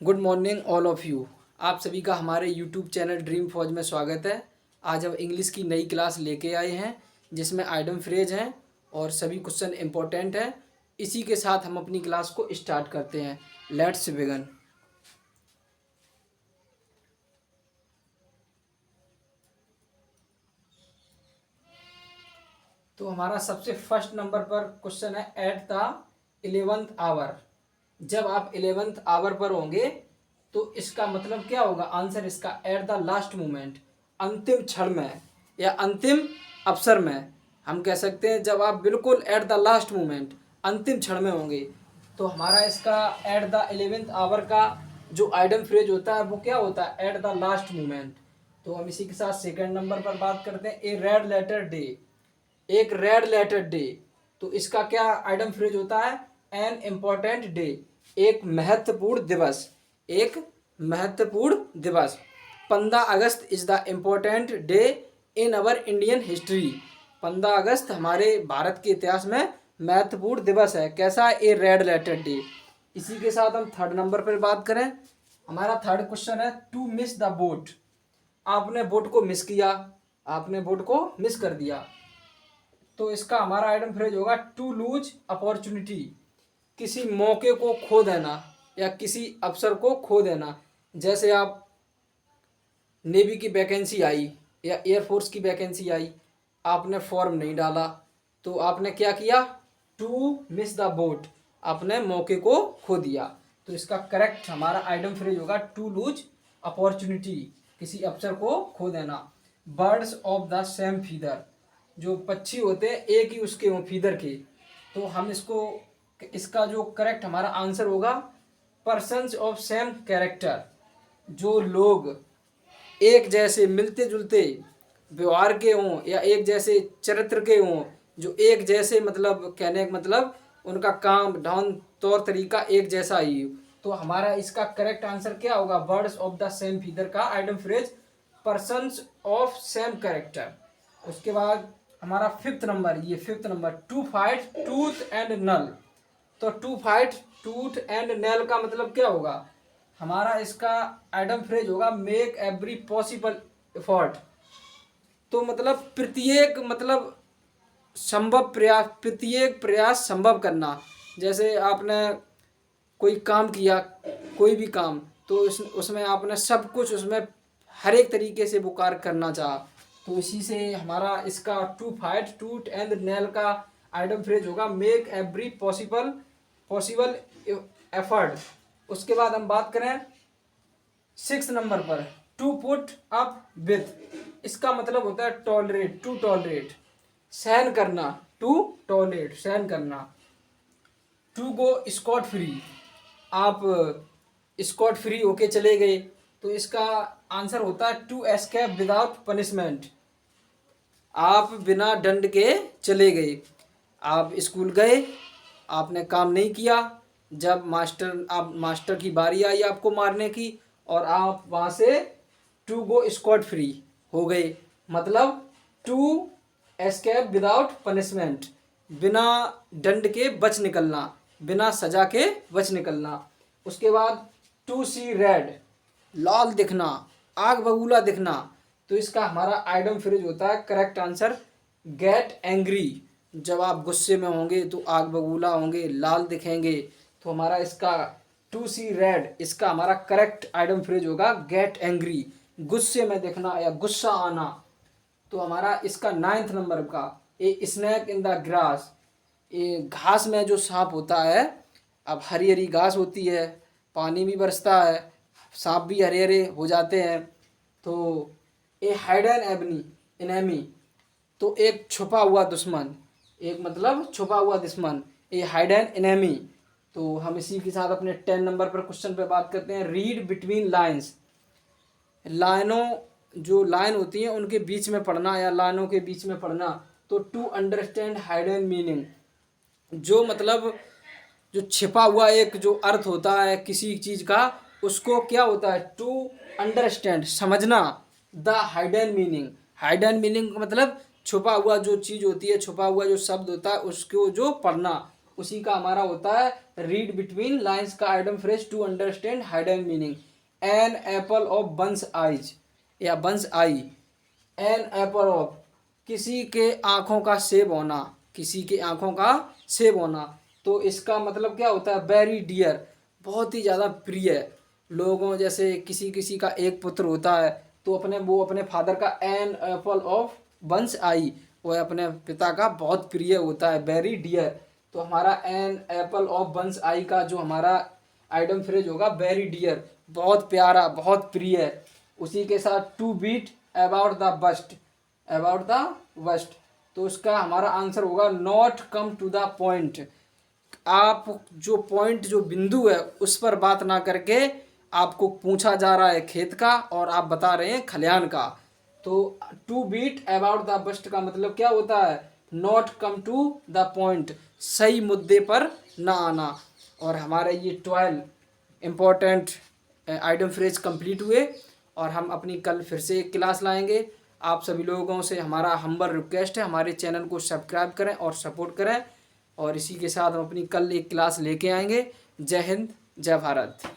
Good morning all of you. आप सभी का हमारे यूट्यूब चैनल ड्रीम फौज में स्वागत है। आज हम इंग्लिश की नई क्लास लेके आए हैं जिसमें आइडम फ्रेज हैं और सभी क्वेश्चन इम्पोर्टेंट हैं। इसी के साथ हम अपनी क्लास को स्टार्ट करते हैं। Let's begin. तो हमारा सबसे फर्स्ट नंबर पर क्वेश्चन है एट द 11th आवर। जब आप 11th आवर पर होंगे तो इसका मतलब क्या होगा? आंसर इसका एट द लास्ट मोमेंट, अंतिम क्षण में या अंतिम अवसर में। हम कह सकते हैं जब आप बिल्कुल एट द लास्ट मोमेंट, अंतिम क्षण में होंगे। तो हमारा इसका एट द 11th आवर का जो आइडम फ्रेज होता है वो क्या होता है? At the last moment. तो हम इसी के साथ सेकंड नंबर पर बात करते हैं। ए रेड लेटर डे, एक रेड लेटर डे। तो इसका क्या आइडम फ्रेज होता है? एन इम्पोर्टेंट डे, एक महत्वपूर्ण दिवस, एक महत्वपूर्ण दिवस। 15 August is the important day in our Indian history. 15 अगस्त हमारे भारत के इतिहास में महत्वपूर्ण दिवस है। कैसा? A red letter day. इसी के साथ हम थर्ड नंबर पर बात करें। हमारा थर्ड क्वेश्चन है टू मिस द बोट। आपने बोट को मिस किया, आपने बोट को मिस कर दिया। तो इसका हमारा आइटम फ्रेज होगा टू लूज अपॉर्चुनिटी, किसी मौके को खो देना या किसी अवसर को खो देना। जैसे आप नेवी की वैकेंसी आई या एयरफोर्स की वैकेंसी आई, आपने फॉर्म नहीं डाला तो आपने क्या किया? टू मिस द बोट, आपने मौके को खो दिया। तो इसका करेक्ट हमारा आइटम फ्रेज होगा टू लूज अपॉर्चुनिटी, किसी अवसर को खो देना। Birds of the same feather, जो पक्षी होते हैं एक ही उसके हों फीदर के। तो हम इसका जो करेक्ट हमारा आंसर होगा पर्सन्स ऑफ सेम कैरेक्टर, जो लोग एक जैसे मिलते जुलते व्यवहार के हों या एक जैसे चरित्र के हों, जो एक जैसे मतलब कहने का मतलब उनका काम ढंग तौर तरीका एक जैसा ही हो। तो हमारा इसका करेक्ट आंसर क्या होगा? Birds of the same feather का idiom phrase persons of same character. उसके बाद हमारा फिफ्थ नंबर, ये fifth number, to fight tooth and nail. तो to fight tooth and nail का मतलब क्या होगा? हमारा इसका आइडम फ्रेज होगा मेक एवरी पॉसिबल एफर्ट। तो मतलब प्रत्येक मतलब संभव प्रयास, प्रत्येक प्रयास संभव करना। जैसे आपने कोई काम किया, कोई भी काम, तो उसमें आपने सब कुछ उसमें हर एक तरीके से वो कार्य करना चाहा। तो इसी से हमारा इसका to fight tooth and nail का आइडम फ्रेज होगा make every possible possible effort. उसके बाद हम बात करें सिक्स नंबर पर, टू पुट अप विथ। इसका मतलब होता है टॉलरेट, टू टॉलरेट, सहन करना, टू टॉलरेट, सहन करना। टू गो स्कॉट फ्री, आप स्कॉट फ्री होके चले गए। तो इसका आंसर होता है टू एस्केप विदाउट पनिशमेंट, आप बिना दंड के चले गए। आप स्कूल गए, आपने काम नहीं किया, जब मास्टर की बारी आई आपको मारने की और आप वहाँ से टू गो स्कॉट फ्री हो गए। मतलब टू एस्केप विदाउट पनिशमेंट, बिना दंड के बच निकलना, बिना सजा के बच निकलना। उसके बाद टू सी रेड, लाल दिखना, आग बबूला दिखना। तो इसका हमारा आइडम फ्रेज होता है करेक्ट आंसर गेट एंग्री। जब आप गुस्से में होंगे तो आग बबूला होंगे, लाल दिखेंगे। तो हमारा इसका टू सी रेड, इसका हमारा करेक्ट आइडम फ्रेज होगा गेट एंग्री, गुस्से में दिखना या गुस्सा आना। तो हमारा इसका नाइन्थ नंबर का ए स्नैक इन द ग्रास, ये घास में जो सांप होता है, अब हरी हरी घास होती है, पानी भी बरसता है, सांप भी हरे हरे हो जाते हैं। तो ए हाइडन एबनी इनेमी, तो एक छुपा हुआ दुश्मन, एक मतलब छुपा हुआ दुश्मन, ए हाइडन इनेमी। तो हम इसी के साथ अपने 10 नंबर पर क्वेश्चन पे बात करते हैं। रीड बिटवीन लाइन्स, लाइनों, जो लाइन होती हैं उनके बीच में पढ़ना या लाइनों के बीच में पढ़ना। तो टू अंडरस्टैंड हाइडन मीनिंग, जो मतलब जो छिपा हुआ एक जो अर्थ होता है किसी चीज़ का, उसको क्या होता है? टू अंडरस्टैंड, समझना। The hidden meaning, hidden meaning मतलब छुपा हुआ जो चीज़ होती है, छुपा हुआ जो शब्द होता है उसको जो पढ़ना। उसी का हमारा होता है रीड बिटवीन लाइंस का idiom phrase to understand hidden meaning. An apple of one's eyes or one's eye. An apple of किसी के आँखों का सेब होना, किसी के आँखों का सेब होना। तो इसका मतलब क्या होता है वेरी डियर, बहुत ही ज़्यादा प्रिय। लोगों जैसे किसी किसी का एक पुत्र होता है तो वो अपने फादर का एन एप्पल ऑफ बंस आई, वो अपने पिता का बहुत प्रिय होता है वेरी डियर। तो हमारा an apple of one's eye का जो हमारा आइडम फ्रेज होगा वेरी डियर, बहुत प्यारा बहुत प्रिय। उसी के साथ to beat about the bush, about the वस्ट। तो उसका हमारा आंसर होगा not come to the point. आप जो पॉइंट जो बिंदु है उस पर बात ना करके आपको पूछा जा रहा है खेत का और आप बता रहे हैं खलिहान का। तो to beat about the bust का मतलब क्या होता है not come to the point, सही मुद्दे पर ना आना। और हमारे ये 12 इम्पोर्टेंट आइडम फ्रेज कंप्लीट हुए और हम अपनी कल फिर से एक क्लास लाएंगे। आप सभी लोगों से हमारा हम्बल रिक्वेस्ट है हमारे चैनल को सब्सक्राइब करें और सपोर्ट करें। और इसी के साथ हम अपनी कल एक क्लास लेके आएंगे। जय हिंद, जय भारत।